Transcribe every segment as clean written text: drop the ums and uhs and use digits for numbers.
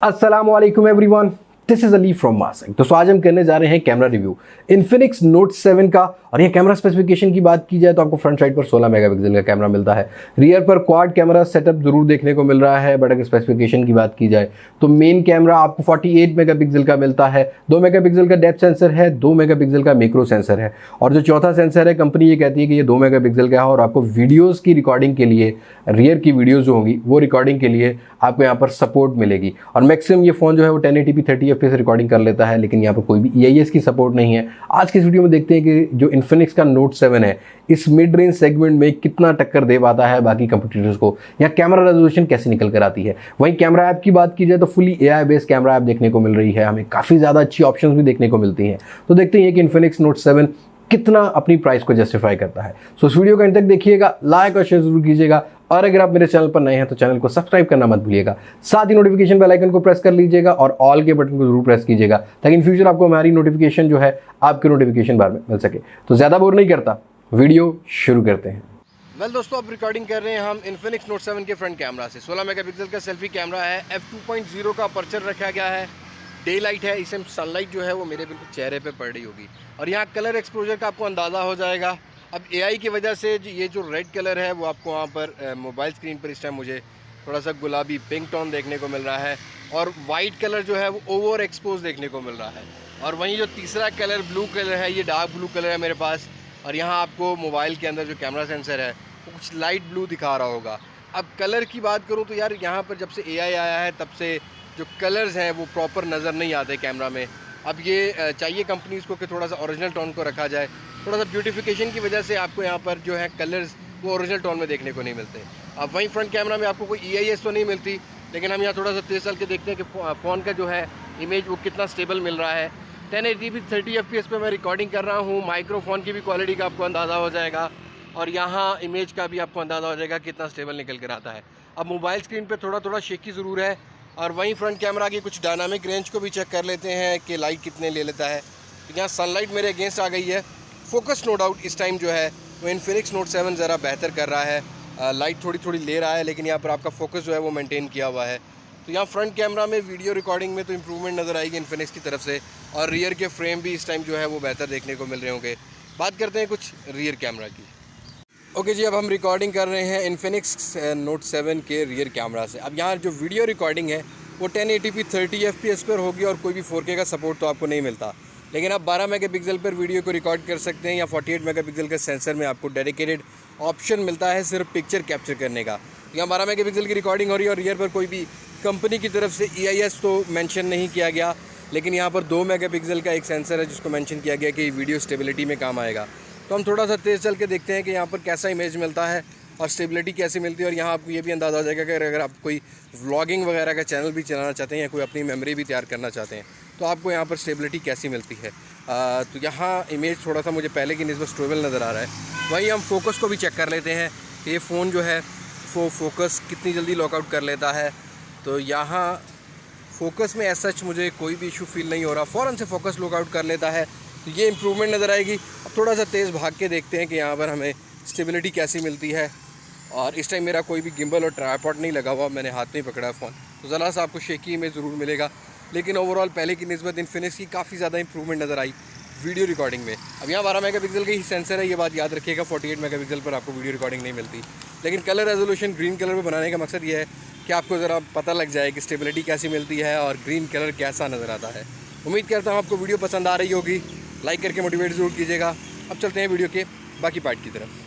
अस्सलामुअलैकुम everyone, this is Ali from मासिक। दोस्तों आज हम करने जा रहे हैं कैमरा रिव्यू इन्फिनिक्स नोट 7 का। और ये कैमरा स्पेसिफिकेशन की बात की जाए तो आपको फ्रंट साइड पर 16 मेगापिक्सल का कैमरा मिलता है। रियर पर क्वाड कैमरा सेटअप जरूर देखने को मिल रहा है, बट अगर स्पेसिफिकेशन की बात की जाए तो मेन कैमरा आपको 48 मेगापिक्सल का मिलता है। 2 मेगापिक्सल का डेप्थ सेंसर है, 2 मेगापिक्सल का मैक्रो सेंसर है, और जो चौथा सेंसर है कंपनी ये कहती है कि ये 2 मेगापिक्सल का है और आपको वीडियोज़ की रिकॉर्डिंग के लिए, रियर की वीडियोज़ जो होंगी वो रिकॉर्डिंग के लिए आपको यहाँ पर सपोर्ट मिलेगी। और मैक्सिमम ये फ़ोन जो है वो 1080p 30 fps रिकॉर्डिंग कर लेता है, लेकिन यहाँ पर कोई भी EIS की सपोर्ट नहीं है। आज की इस वीडियो में देखते हैं कि जो इन्फिनिक्स का नोट 7 है इस मिड रेंज सेगमेंट में कितना टक्कर दे पाता है बाकी कंपटीटर्स को, या कैमरा रेजोल्यूशन कैसे निकल कर आती है। वहीं कैमरा ऐप की बात की जाए तो fully AI based camera app देखने को मिल रही है, हमें काफ़ी ज़्यादा अच्छी ऑप्शंस भी देखने को मिलती हैं। तो देखते हैं कि इन्फिनिक्स नोट 7 कितना अपनी प्राइस को जस्टिफाई करता है। सो इस वीडियो को अंत तक देखिएगा, लाइक और शेयर जरूर कीजिएगा, और अगर आप मेरे चैनल पर नए हैं तो चैनल को सब्सक्राइब करना मत भूलिएगा। साथ ही नोटिफिकेशन बेल आइकन को प्रेस कर लीजिएगा और ऑल के बटन को जरूर प्रेस कीजिएगा, ताकि इन फ्यूचर आपको हमारी नोटिफिकेशन जो है आपके नोटिफिकेशन बार में मिल सके। तो ज़्यादा बोर नहीं करता, वीडियो शुरू करते हैं। वेल दोस्तों, अब रिकॉर्डिंग कर रहे हैं हम इन्फिनिक्स नोट 7 के फ्रंट कैमरा से। 16 मेगापिक्सल का सेल्फी कैमरा है, f2.0 का अपर्चर रखा गया है, डे लाइट है, इसमें सनलाइट जो है वो मेरे बिल्कुल चेहरे पे पड़ रही होगी, और यहाँ कलर एक्सपोजर का आपको अंदाज़ा हो जाएगा। अब AI की वजह से ये जो रेड कलर है वो आपको वहाँ पर मोबाइल स्क्रीन पर इस टाइम मुझे थोड़ा सा गुलाबी पिंक टोन देखने को मिल रहा है, और वाइट कलर जो है वो ओवर एक्सपोज देखने को मिल रहा है। और वहीं जो तीसरा कलर ब्लू कलर है, ये डार्क ब्लू कलर है मेरे पास, और यहाँ आपको मोबाइल के अंदर जो कैमरा सेंसर है वो कुछ लाइट ब्लू दिखा रहा होगा। अब कलर की बात करूँ तो यार यहाँ पर जब से AI आया है तब से जो कलर्स हैं वो प्रॉपर नज़र नहीं आते कैमरा में। अब ये चाहिए कंपनीज़ को कि थोड़ा सा ओरिजिनल टोन को रखा जाए, थोड़ा सा ब्यूटिफिकेशन की वजह से आपको यहाँ पर जो है कलर्स वो ओरिजिनल टोन में देखने को नहीं मिलते। अब वहीं फ्रंट कैमरा में आपको कोई EIS तो नहीं मिलती, लेकिन हम यहाँ थोड़ा सा तेज चल के देखते हैं कि फ़ोन का जो है इमेज वो कितना स्टेबल मिल रहा है। 1080p 30 fps पे मैं रिकॉर्डिंग कर रहा हूँ, माइक्रोफोन की भी क्वालिटी का आपको अंदाज़ा हो जाएगा, और यहाँ इमेज का भी आपको अंदाज़ा हो जाएगा कितना स्टेबल निकल कर आता है। अब मोबाइल स्क्रीन पे थोड़ा थोड़ा शेकी ज़रूर है। और वहीं फ्रंट कैमरा की कुछ डायनामिक रेंज को भी चेक कर लेते हैं कि लाइट कितने ले लेता है। तो यहाँ सनलाइट मेरे अगेंस्ट आ गई है। फोकस नो डाउट इस टाइम जो है वो इन्फिनिक्स नोट 7 ज़रा बेहतर कर रहा है, लाइट थोड़ी थोड़ी ले रहा है, लेकिन यहाँ पर आपका फोकस जो है वो मेंटेन किया हुआ है। तो यहाँ फ्रंट कैमरा में वीडियो रिकॉर्डिंग में तो इम्प्रूवमेंट नज़र आएगी इन्फिनिक्स की तरफ से, और रियर के फ्रेम भी इस टाइम जो है वो बेहतर देखने को मिल रहे होंगे। बात करते हैं कुछ रियर कैमरा की। ओके जी, अब हम रिकॉर्डिंग कर रहे हैं इन्फिनिक्स नोट 7 के रियर कैमरा से। अब यहाँ जो वीडियो रिकॉर्डिंग है वो 1080p 30 fps पर होगी, और कोई भी 4K का सपोर्ट तो आपको नहीं मिलता, लेकिन आप 12 मेगापिक्सल पर वीडियो को रिकॉर्ड कर सकते हैं, या 48 मेगापिक्सल का सेंसर में आपको डेडिकेटेड ऑप्शन मिलता है सिर्फ पिक्चर कैप्चर करने का। यहाँ 12 मेगापिक्सल की रिकॉर्डिंग हो रही है, और रियर पर कोई भी कंपनी की तरफ से EIS तो मेंशन नहीं किया गया, लेकिन यहाँ पर 2 मेगापिक्सल का एक सेंसर है जिसको मेंशन किया गया कि वीडियो स्टेबिलिटी में काम आएगा। तो हम थोड़ा सा तेज़ चल के देखते हैं कि यहाँ पर कैसा इमेज मिलता है और स्टेबिलिटी कैसी मिलती है। और यहाँ आपको ये भी अंदाज़ा हो जाएगा कि अगर आप कोई व्लॉगिंग वगैरह का चैनल भी चलाना चाहते हैं या कोई अपनी मेमोरी भी तैयार करना चाहते हैं तो आपको यहाँ पर स्टेबिलिटी कैसी मिलती है। तो यहाँ इमेज थोड़ा सा मुझे पहले की निस्बत स्टेबल नज़र आ रहा है। वहीं हम फोकस को भी चेक कर लेते हैं कि ये फ़ोन जो है वो फोकस कितनी जल्दी लॉकआउट कर लेता है। तो यहाँ फोकस में एज सच मुझे कोई भी इशू फील नहीं हो रहा, फ़ौरन से फोकस लॉकआउट कर लेता है, तो ये इम्प्रूवमेंट नज़र आएगी। अब थोड़ा सा तेज़ भाग के देखते हैं कि यहाँ पर हमें स्टेबिलिटी कैसी मिलती है। और इस टाइम मेरा कोई भी गिम्बल और ट्राइपॉड नहीं लगा हुआ, मैंने हाथ में ही पकड़ा है फ़ोन, तो ज़रा सा आपको शेकी इमेज ज़रूर मिलेगा, लेकिन ओवरऑल पहले की निस्बत इन्फिनिक्स की काफ़ी ज़्यादा इंप्रूवमेंट नज़र आई वीडियो रिकॉर्डिंग में। अब यहाँ 12 मेगापिक्सल का ही सेंसर है, ये बात याद रखिएगा। 48 मेगापिक्सल पर आपको वीडियो रिकॉर्डिंग नहीं मिलती, लेकिन कलर रेजोल्यूशन ग्रीन कलर में बनाने का मकसद ये है कि आपको ज़रा पता लग जाए कि स्टेबिलिटी कैसी मिलती है और ग्रीन कलर कैसा नज़र आता है। उम्मीद करता हूँ आपको वीडियो पसंद आ रही होगी, लाइक करके मोटिवेट ज़रूर कीजिएगा। अब चलते हैं वीडियो के बाकी पार्ट की तरफ।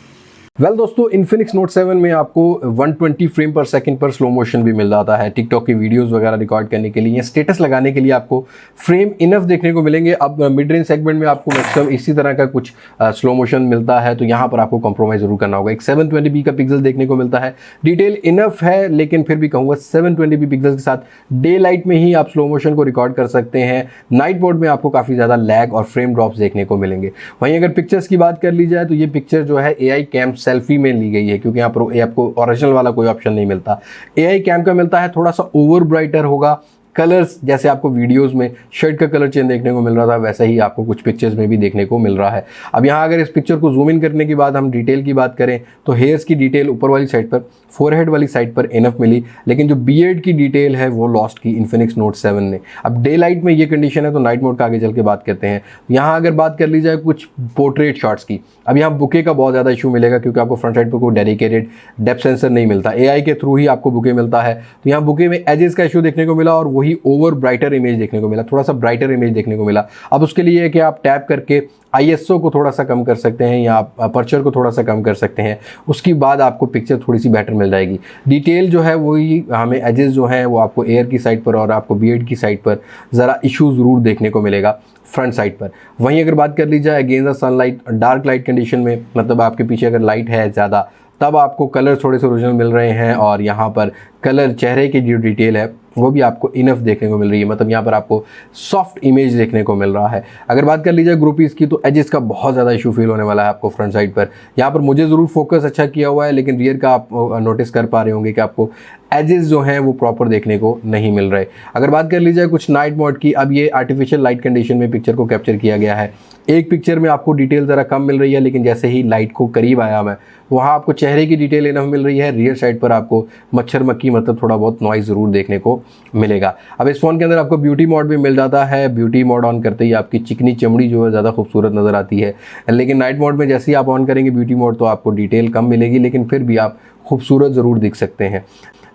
वेल दोस्तों, इन्फिनिक्स नोट 7 में आपको 120 फ्रेम पर सेकंड पर स्लो मोशन भी मिल जाता है। टिकटॉक की वीडियोस वगैरह रिकॉर्ड करने के लिए या स्टेटस लगाने के लिए आपको फ्रेम इनफ देखने को मिलेंगे। अब मिड रेंज सेगमेंट में आपको मैक्सिमम इसी तरह का कुछ स्लो मोशन मिलता है, तो यहाँ पर आपको कॉम्प्रोमाइज़ जरूर करना होगा। एक 720p का पिक्सल देखने को मिलता है, डिटेल इनफ है, लेकिन फिर भी कहूँगा 720p पिक्सल के साथ डे लाइट में ही आप स्लो मोशन को रिकॉर्ड कर सकते हैं। नाइट मोड में आपको काफ़ी ज़्यादा लैग और फ्रेम ड्रॉप्स देखने को मिलेंगे। वहीं अगर पिक्चर्स की बात कर ली जाए तो ये पिक्चर जो है AI कैम सेल्फी में ली गई है, क्योंकि यहाँ पर आपको ओरिजिनल वाला कोई ऑप्शन नहीं मिलता। AI कैम का मिलता है, थोड़ा सा ओवर ब्राइटर होगा। कलर्स जैसे आपको वीडियोस में शर्ट का कलर चेंज देखने को मिल रहा था, वैसा ही आपको कुछ पिक्चर्स में भी देखने को मिल रहा है। अब यहाँ अगर इस पिक्चर को जूम इन करने के बाद हम डिटेल की बात करें तो हेयर्स की डिटेल ऊपर वाली साइड पर फोरहेड वाली साइड पर इनफ मिली, लेकिन जो बियर्ड की डिटेल है वो लॉस्ट की इन्फिनिक्स नोट 7 ने। अब डे लाइट में ये कंडीशन है तो नाइट मोड का आगे चल के बात करते हैं। यहाँ अगर बात कर ली जाए कुछ पोर्ट्रेट शॉट्स की, अब यहाँ बुके का बहुत ज़्यादा इशू मिलेगा क्योंकि आपको फ्रंट साइड पर कोई डेडिकेटेड डेप्थ सेंसर नहीं मिलता, AI के थ्रू ही आपको बुके मिलता है। तो यहाँ बुके में एजेस का इशू देखने को मिला और वही ओवर ब्राइटर इमेज देखने को मिला, थोड़ा सा ब्राइटर इमेज देखने को मिला। अब उसके लिए है कि आप टैप करके ISO को थोड़ा सा कम कर सकते हैं या आप अपर्चर को थोड़ा सा कम कर सकते हैं, उसके बाद आपको पिक्चर थोड़ी सी बेटर मिल जाएगी। डिटेल जो है वही हमें एजेस जो हैं वो आपको एयर की साइड पर और आपको बियर्ड की साइड पर ज़रा इशू ज़रूर देखने को मिलेगा फ्रंट साइड पर। वहीं अगर बात कर ली जाए against the sunlight dark light condition में, मतलब आपके पीछे अगर लाइट है ज़्यादा तब आपको कलर थोड़े से ओरिजिनल मिल रहे हैं और यहाँ पर कलर चेहरे की जो डिटेल है वो भी आपको इनफ देखने को मिल रही है, मतलब यहाँ पर आपको सॉफ्ट इमेज देखने को मिल रहा है। अगर बात कर लीजिए ग्रुपीज़ की तो एजेस का बहुत ज़्यादा इशू फील होने वाला है आपको फ्रंट साइड पर। यहाँ पर मुझे ज़रूर फोकस अच्छा किया हुआ है, लेकिन रियर का आप नोटिस कर पा रहे होंगे कि आपको एजेस जो हैं वो प्रॉपर देखने को नहीं मिल रहे। अगर बात कर ली जाए कुछ नाइट मोड की, अब ये आर्टिफिशियल लाइट कंडीशन में पिक्चर को कैप्चर किया गया है। एक पिक्चर में आपको डिटेल ज़रा कम मिल रही है, लेकिन जैसे ही लाइट को करीब आया मैं वहाँ आपको चेहरे की डिटेल इनफ मिल रही है। रियर साइड पर आपको मच्छर मक्खी मतलब थोड़ा बहुत नॉइज़ ज़रूर देखने को मिलेगा। अब इस फ़ोन के अंदर आपको ब्यूटी मोड भी मिल जाता है। ब्यूटी मोड ऑन करते ही आपकी चिकनी चमड़ी जो है ज़्यादा खूबसूरत नज़र आती है, लेकिन नाइट मोड में जैसे ही आप ऑन करेंगे ब्यूटी मोड तो आपको डिटेल कम मिलेगी, लेकिन फिर भी आप खूबसूरत ज़रूर दिख सकते हैं।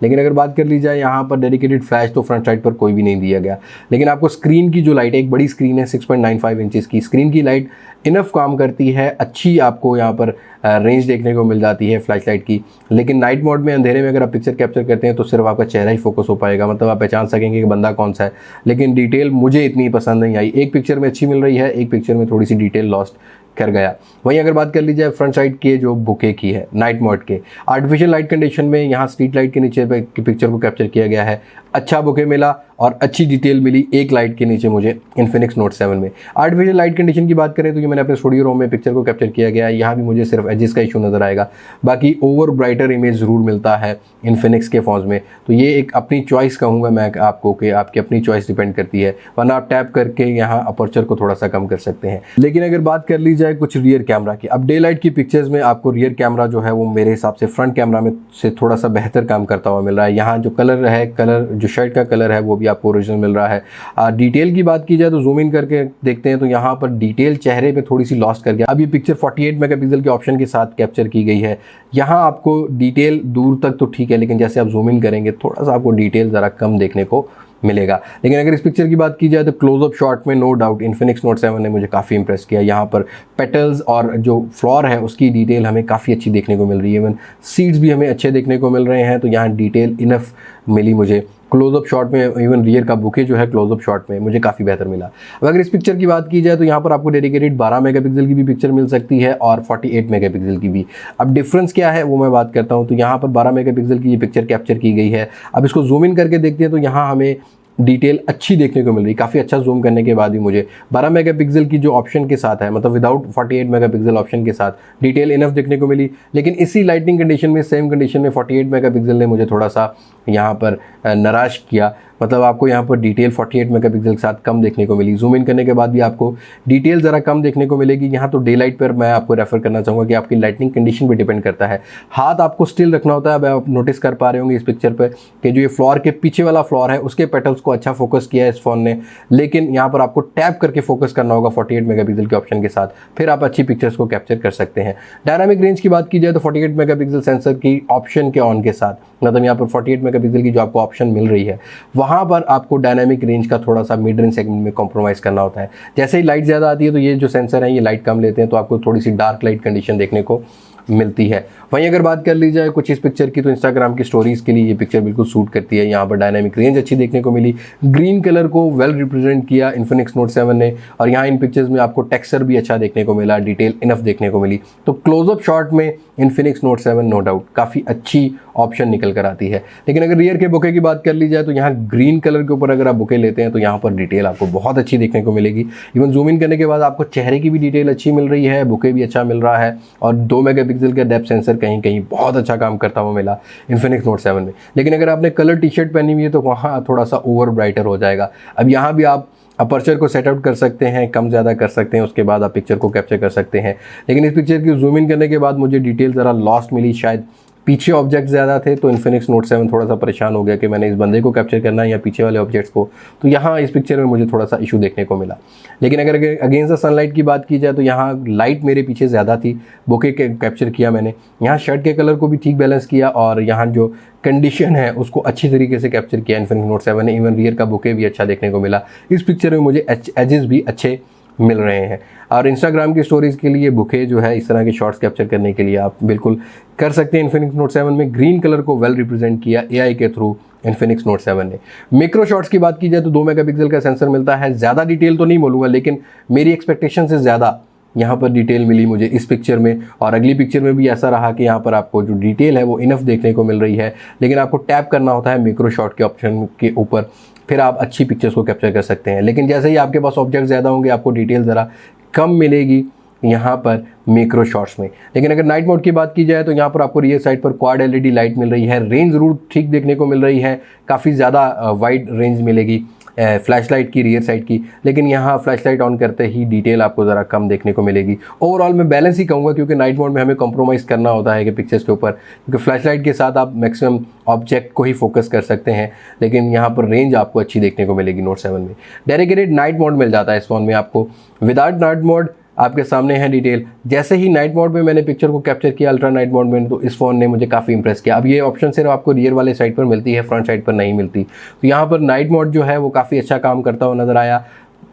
लेकिन अगर बात कर ली जाए यहाँ पर डेडिकेटेड फ्लैश तो फ्रंट साइड पर कोई भी नहीं दिया गया, लेकिन आपको स्क्रीन की जो लाइट है, एक बड़ी स्क्रीन है 6.95 इंचेस की, स्क्रीन की लाइट इनफ काम करती है, अच्छी आपको यहाँ पर रेंज देखने को मिल जाती है फ्लैश लाइट की। लेकिन नाइट मोड में अंधेरे में अगर आप पिक्चर कैप्चर करते हैं तो सिर्फ आपका चेहरा ही फोकस हो पाएगा, मतलब आप पहचान सकेंगे कि बंदा कौन सा है, लेकिन डिटेल मुझे इतनी पसंद नहीं आई। एक पिक्चर में अच्छी मिल रही है, एक पिक्चर में थोड़ी सी डिटेल लॉस्ट कर गया। वहीं अगर बात कर ली जाए फ्रंट साइड के जो बुके की है नाइट मोड के, आर्टिफिशियल लाइट कंडीशन में यहाँ स्ट्रीट लाइट के नीचे पे पिक्चर को कैप्चर किया गया है, अच्छा बुके मिला और अच्छी डिटेल मिली एक लाइट के नीचे मुझे इन्फिनिक्स नोट 7 में। आर्टिफिशियल लाइट कंडीशन की बात करें तो ये मैंने अपने स्टूडियो रूम में पिक्चर को कैप्चर किया गया है, यहाँ भी मुझे सिर्फ एजेस का इशू नज़र आएगा, बाकी ओवर ब्राइटर इमेज ज़रूर मिलता है इन्फिनिक्स के फ़ोन्स में। तो ये एक अपनी चॉइस कहूँगा मैं आपको कि आपकी अपनी चॉइस डिपेंड करती है, वरना आप टैप करके यहाँ अपर्चर को थोड़ा सा कम कर सकते हैं। लेकिन अगर बात कर ली जाए कुछ रियर कैमरा की, अब डे लाइट की पिक्चर्स में आपको रियर कैमरा जो है वो मेरे हिसाब से फ्रंट कैमरा में से थोड़ा सा बेहतर काम करता हुआ मिल रहा है। यहाँ जो कलर है, कलर जो शर्ट का कलर है वो भी आपको ओरिजिनल मिल रहा है। डिटेल की बात की जाए तो जूम इन करके देखते हैं तो यहाँ पर डिटेल चेहरे पे थोड़ी सी लॉस्ट कर गया। अब ये पिक्चर 48 मेगापिक्सल के ऑप्शन के साथ कैप्चर की गई है। यहाँ आपको डिटेल दूर तक तो ठीक है, लेकिन जैसे आप जूम इन करेंगे थोड़ा सा आपको डिटेल ज़रा कम देखने को मिलेगा। लेकिन अगर इस पिक्चर की बात की जाए तो क्लोजअप शॉट में नो डाउट इन्फिनिक्स नोट 7 ने मुझे काफ़ी इंप्रेस किया। यहाँ पर पेटल्स और जो फ्लोर है उसकी डिटेल हमें काफ़ी अच्छी देखने को मिल रही है, इवन सीड्स भी हमें अच्छे देखने को मिल रहे हैं, तो यहाँ डिटेल इनफ मिली मुझे। क्लोजअप शॉट में इवन रियर का बुके जो है क्लोजअप शॉट में मुझे काफ़ी बेहतर मिला। अब अगर इस पिक्चर की बात की जाए तो यहाँ पर आपको डेडिकेटेड 12 मेगापिक्सल की भी पिक्चर मिल सकती है और 48 मेगापिक्सल की भी। अब डिफरेंस क्या है वो मैं बात करता हूँ। तो यहाँ पर 12 मेगापिक्सल की ये पिक्चर कैप्चर की गई है। अब इसको जूम इन करके देखते हैं तो यहाँ हमें डिटेल अच्छी देखने को मिल रही है, काफ़ी अच्छा जूम करने के बाद भी मुझे 12 मेगापिक्सल की जो ऑप्शन के साथ है, मतलब विदाउट 48 मेगापिक्सल ऑप्शन के साथ डिटेल इनफ देखने को मिली। लेकिन इसी लाइटिंग कंडीशन में, सेम कंडीशन में 48 मेगापिक्सल ने मुझे थोड़ा सा यहाँ पर निराश किया, मतलब आपको यहाँ पर डिटेल 48 मेगापिक्सल के साथ कम देखने को मिली। जूम इन करने के बाद भी आपको डिटेल ज़रा कम देखने को मिलेगी। यहाँ तो डे लाइट पर मैं आपको रेफर करना चाहूँगा कि आपकी लाइटिंग कंडीशन पे डिपेंड करता है, हाथ आपको स्टिल रखना होता है। अब आप नोटिस कर पा रहे होंगे इस पिक्चर पर कि जो ये फ्लोर के पीछे वाला फ्लोर है उसके पेटल्स को अच्छा फोकस किया है इस फ़ोन ने, लेकिन यहाँ पर आपको टैप करके फोकस करना होगा 48 मेगापिक्सल के ऑप्शन के साथ, फिर आप अच्छी पिक्चर्स को कैप्चर कर सकते हैं। डायनामिक रेंज की बात की जाए तो 48 मेगापिक्सल सेंसर की ऑप्शन के ऑन के साथ, मतलब यहाँ पर 48 मेगापिक्सल की जो आपको ऑप्शन मिल रही है वहाँ पर आपको डायनामिक रेंज का थोड़ा सा मिड रेंज सेगमेंट में कॉम्प्रोमाइज़ करना होता है। जैसे ही लाइट ज़्यादा आती है तो ये जो सेंसर हैं ये लाइट कम लेते हैं, तो आपको थोड़ी सी डार्क लाइट कंडीशन देखने को मिलती है। वहीं अगर बात कर ली जाए कुछ इस पिक्चर की तो इंस्टाग्राम की स्टोरीज़ के लिए ये पिक्चर बिल्कुल सूट करती है। यहाँ पर डायनामिक रेंज अच्छी देखने को मिली, ग्रीन कलर को वेल रिप्रेजेंट किया इन्फिनिक्स नोट 7 ने, और यहाँ इन पिक्चर्स में आपको टेक्सचर भी अच्छा देखने को मिला, डिटेल इनफ देखने को मिली। तो क्लोजअप शॉट में इन्फिनिक्स नोट 7 नो डाउट काफ़ी अच्छी ऑप्शन निकल कर आती है। लेकिन अगर रियर के बुके की बात कर ली जाए तो यहाँ ग्रीन कलर के ऊपर अगर आप बुके लेते हैं तो यहाँ पर डिटेल आपको बहुत अच्छी देखने को मिलेगी। इवन जूम इन करने के बाद आपको चेहरे की भी डिटेल अच्छी मिल रही है, बुके भी अच्छा मिल रहा है, और 2 मेगापिक्सल का डेप्थ सेंसर कहीं कहीं बहुत अच्छा काम करता हुआ मिला इन्फिनिक्स नोट 7 में। लेकिन अगर आपने कलर टी शर्ट पहनी हुई है तो वहाँ थोड़ा सा ओवर ब्राइटर हो जाएगा। अब यहाँ भी आप अपर्चर को सेट आउट कर सकते हैं, कम ज़्यादा कर सकते हैं, उसके बाद आप पिक्चर को कैप्चर कर सकते हैं। लेकिन इस पिक्चर की जूम इन करने के बाद मुझे डिटेल ज़रा लॉस्ट मिली, शायद पीछे ऑब्जेक्ट ज़्यादा थे तो इन्फिनिक्स नोट 7 थोड़ा सा परेशान हो गया कि मैंने इस बंदे को कैप्चर करना है या पीछे वाले ऑब्जेक्ट्स को, तो यहाँ इस पिक्चर में मुझे थोड़ा सा इशू देखने को मिला। लेकिन अगर अगेंस्ट द सनलाइट की बात की जाए तो यहाँ लाइट मेरे पीछे ज़्यादा थी, बोके कैप्चर किया मैंने, यहाँ शर्ट के कलर को भी ठीक बैलेंस किया और यहाँ जो कंडीशन है उसको अच्छी तरीके से कैप्चर किया इन्फिनिक्स नोट 7 ने। इवन रियर का बोके भी अच्छा देखने को मिला। इस पिक्चर में मुझे एजेस भी अच्छे मिल रहे हैं और इंस्टाग्राम की स्टोरीज़ के लिए बोके जो है इस तरह के शॉट्स कैप्चर करने के लिए आप बिल्कुल कर सकते हैं। इन्फिनिक्स नोट 7 में ग्रीन कलर को वेल रिप्रेजेंट किया एआई के थ्रू इन्फिनिक्स नोट 7 ने। मैक्रो शॉट्स की बात की जाए तो 2 मेगापिक्सल का सेंसर मिलता है। ज़्यादा डिटेल तो नहीं बोलूँगा लेकिन मेरी एक्सपेक्टेशन से ज़्यादा यहाँ पर डिटेल मिली मुझे इस पिक्चर में, और अगली पिक्चर में भी ऐसा रहा कि यहाँ पर आपको जो डिटेल है वो इनफ देखने को मिल रही है। लेकिन आपको टैप करना होता है मैक्रो शॉट के ऑप्शन के ऊपर, फिर आप अच्छी पिक्चर्स को कैप्चर कर सकते हैं। लेकिन जैसे ही आपके पास ऑब्जेक्ट ज़्यादा होंगे आपको डिटेल ज़रा कम मिलेगी यहाँ पर मैक्रो शॉट्स में। लेकिन अगर नाइट मोड की बात की जाए तो यहाँ पर आपको रियर साइड पर क्वाड एलईडी लाइट मिल रही है। रेंज ज़रूर ठीक देखने को मिल रही है, काफ़ी ज़्यादा वाइड रेंज मिलेगी फ्लैश लाइट की रियर साइड की, लेकिन यहाँ फ्लैश लाइट ऑन करते ही डिटेल आपको ज़रा कम देखने को मिलेगी। ओवरऑल मैं बैलेंस ही कहूँगा क्योंकि नाइट मोड में हमें कॉम्प्रोमाइज़ करना होता है कि पिक्चर्स के ऊपर, क्योंकि फ्लैश लाइट के साथ आप मैक्सिमम ऑब्जेक्ट को ही फोकस कर सकते हैं। लेकिन यहाँ पर रेंज आपको अच्छी देखने को मिलेगी नोट 7 में। डेडिकेटेड नाइट मोड मिल जाता है इस फोन में आपको। विदाउट नाइट मोड आपके सामने है डिटेल। जैसे ही नाइट मोड में मैंने पिक्चर को कैप्चर किया अल्ट्रा नाइट मोड में, तो इस फ़ोन ने मुझे काफ़ी इंप्रेस किया। अब ये ऑप्शन सिर्फ आपको रियर वाले साइड पर मिलती है, फ्रंट साइड पर नहीं मिलती। तो यहाँ पर नाइट मोड जो है वो काफ़ी अच्छा काम करता हुआ नज़र आया।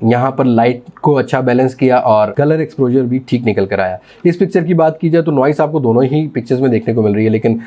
यहाँ पर लाइट को अच्छा बैलेंस किया और कलर एक्सपोजर भी ठीक निकल कर आया। इस पिक्चर की बात की जाए तो नॉइस आपको दोनों ही पिक्चर्स में देखने को मिल रही है, लेकिन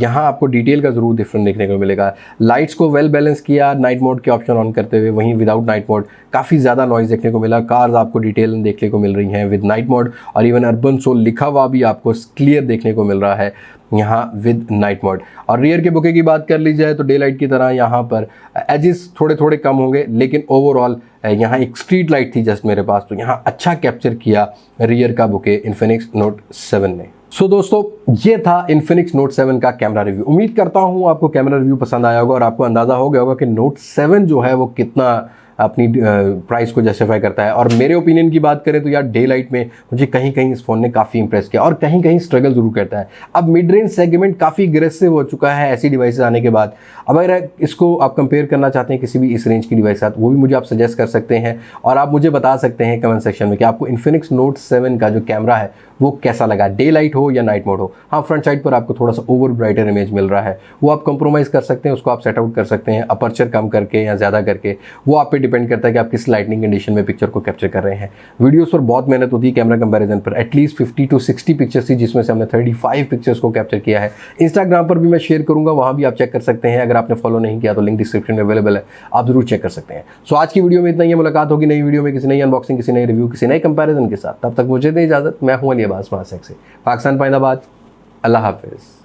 यहाँ आपको डिटेल का ज़रूर डिफरेंट देखने को मिलेगा। लाइट्स को वेल बैलेंस किया नाइट मोड के ऑप्शन ऑन करते हुए, वहीं विदाउट नाइट मोड काफ़ी ज़्यादा नॉइस देखने को मिला। कार्स आपको डिटेल देखने को मिल रही हैं विद नाइट मोड, और इवन अर्बन सोल लिखा हुआ भी आपको क्लियर देखने को मिल रहा है यहाँ विद नाइट मोड। और रियर के बोके की बात कर ली जाए तो डे लाइट की तरह यहाँ पर एजेस थोड़े थोड़े कम होंगे, लेकिन ओवरऑल यहाँ एक स्ट्रीट लाइट थी जस्ट मेरे पास, तो यहाँ अच्छा कैप्चर किया रियर का बोके इन्फिनिक्स नोट 7 ने। सो दोस्तों ये था इन्फिनिक्स नोट 7 का कैमरा रिव्यू। उम्मीद करता हूँ आपको कैमरा रिव्यू पसंद आया होगा और आपको अंदाज़ा हो गया होगा कि नोट 7 जो है वो कितना अपनी प्राइस को जस्टिफाई करता है। और मेरे ओपिनियन की बात करें तो यार डे लाइट में मुझे कहीं कहीं इस फ़ोन ने काफ़ी इंप्रेस किया और कहीं कहीं स्ट्रगल ज़रूर करता है। अब मिड रेंज सेगमेंट काफ़ी अग्रेसिव हो चुका है ऐसी डिवाइसेस आने के बाद। अब अगर इसको आप कंपेयर करना चाहते हैं किसी भी इस रेंज की डिवाइस के साथ, वो भी मुझे आप सजेस्ट कर सकते हैं और आप मुझे बता सकते हैं कमेंट सेक्शन में कि आपको इन्फिनिक्स नोट 7 का जो कैमरा है वो कैसा लगा, डे लाइट हो या नाइट मोड हो। हाँ, फ्रंट साइड पर आपको थोड़ा सा ओवर ब्राइटर इमेज मिल रहा है, वो आप कंप्रोमाइज़ कर सकते हैं, उसको आप सेट आउट कर सकते हैं अपर्चर कम करके या ज़्यादा करके। वो आप पे डिपेंड करता है कि आप किस लाइटनिंग कंडीशन में पिक्चर को कैप्चर कर रहे हैं। वीडियोस पर बहुत मेहनत होती है कैमरा कंपैरिजन पर, एटलीस्ट 50 to 60 पिक्चर्स थी जिसमें से हमने 35 पिक्चर्स को कैप्चर किया है। इंस्टाग्राम पर भी मैं शेयर करूंगा, वहाँ भी आप चेक कर सकते हैं। अगर आपने फॉलो नहीं किया तो लिंक डिस्क्रिप्शन में अवेलेबल है, आप जरूर चेक कर सकते हैं। सो आज की वीडियो में इतना ही। मुलाकात होगी नई वीडियो में किसी नई अनबॉक्सिंग, किसी नई रिव्यू, किसी नई कंपैरिजन के साथ। तब तक मुझे दे इजाजत। मैं हूं अली अब्बास, महाशय से पाकिस्तान, पाइंदाबाद। अल्लाह हाफिज़।